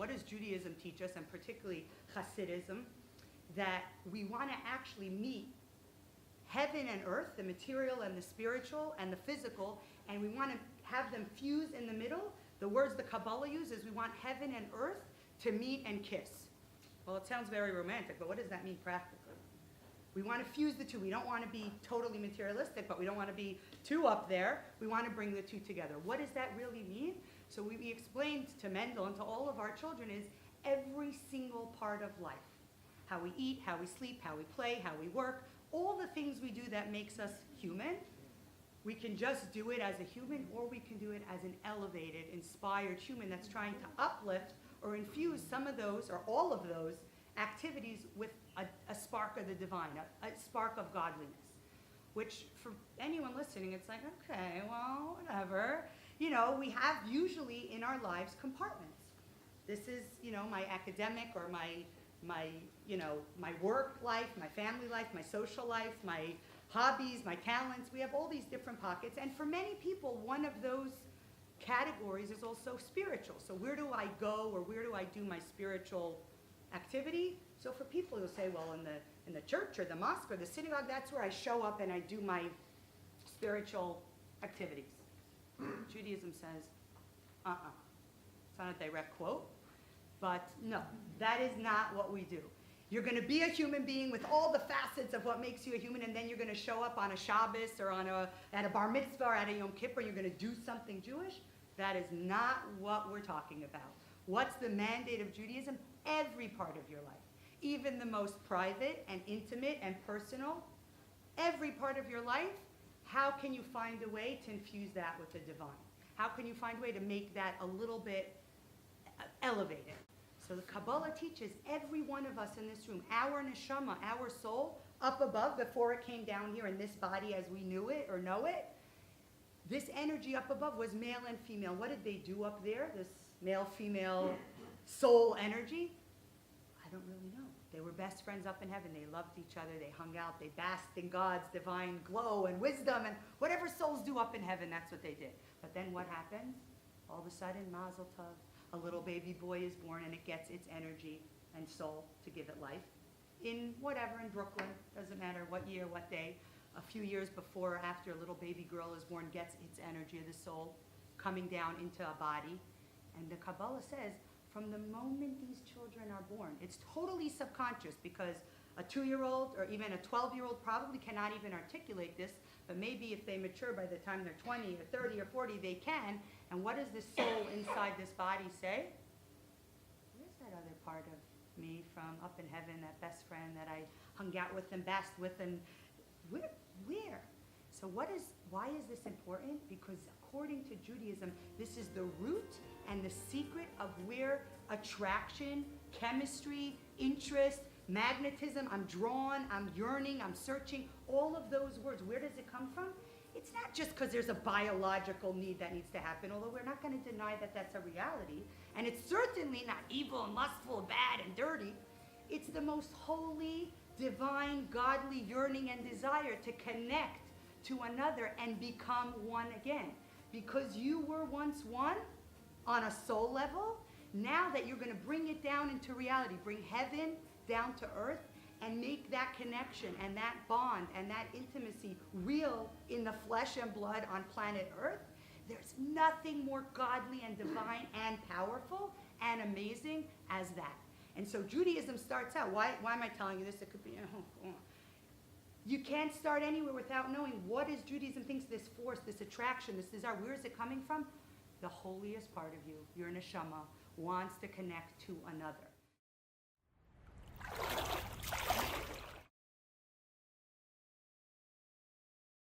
What does Judaism teach us, and particularly Hasidism? That we want to actually meet heaven and earth, the material and the spiritual and the physical, and we want to have them fuse in the middle. The words the Kabbalah uses, we want heaven and earth to meet and kiss. Well, it sounds very romantic, but what does that mean practically? We want to fuse the two. We don't want to be totally materialistic, but we don't want to be too up there. We want to bring the two together. What does that really mean? So we explained to Mendel and to all of our children is every single part of life. How we eat, how we sleep, how we play, how we work, all the things we do that makes us human. We can just do it as a human, or we can do it as an elevated, inspired human that's trying to uplift or infuse some of those or all of those activities with a spark of the divine, a spark of godliness. Which for anyone listening, it's like, okay, well, whatever. You know, we have usually in our lives compartments. This is, you know, my academic or my work life, my family life, my social life, my hobbies, my talents. We have all these different pockets. And for many people, one of those categories is also spiritual. So where do I go, or where do I do my spiritual activity? So for people who say, well, in the church or the mosque or the synagogue, that's where I show up and I do my spiritual activities. Judaism says, It's not a direct quote, but no, that is not what we do. You're going to be a human being with all the facets of what makes you a human, and then you're going to show up on a Shabbos or at a bar mitzvah or at a Yom Kippur, you're going to do something Jewish. That is not what we're talking about. What's the mandate of Judaism? Every part of your life, even the most private and intimate and personal, every part of your life, how can you find a way to infuse that with the divine? How can you find a way to make that a little bit elevated? So the Kabbalah teaches every one of us in this room, our neshama, our soul, up above, before it came down here in this body as we knew it or know it, this energy up above was male and female. What did they do up there, this male-female soul energy? I don't really know. They were best friends up in heaven. They loved each other. They hung out. They basked in God's divine glow and wisdom, and whatever souls do up in heaven, that's what they did. But then what happens? All of a sudden, Mazel Tov, a little baby boy is born, and it gets its energy and soul to give it life. In Brooklyn, doesn't matter what year, what day, a few years before or after a little baby girl is born, gets its energy of the soul coming down into a body. And the Kabbalah says, from the moment these children are born, it's totally subconscious, because a 2-year-old or even a 12-year-old probably cannot even articulate this, but maybe if they mature by the time they're 20 or 30 or 40, they can. And what does the soul inside this body say? Where's that other part of me from up in heaven, that best friend that I hung out with and basked with, and where? So why is this important? Because according to Judaism, this is the root and the secret of where attraction, chemistry, interest, magnetism, I'm drawn, I'm yearning, I'm searching, all of those words, where does it come from? It's not just because there's a biological need that needs to happen, although we're not going to deny that that's a reality. And it's certainly not evil and lustful, bad and dirty. It's the most holy, divine, godly yearning and desire to connect to another and become one again. Because you were once one on a soul level, now that you're going to bring it down into reality, bring heaven down to earth, and make that connection and that bond and that intimacy real in the flesh and blood on planet Earth, there's nothing more godly and divine and powerful and amazing as that. And so Judaism starts out, why am I telling you this? It could be, you can't start anywhere without knowing what is Judaism thinks this force, this attraction, this desire, where is it coming from? The holiest part of you, your neshama, wants to connect to another.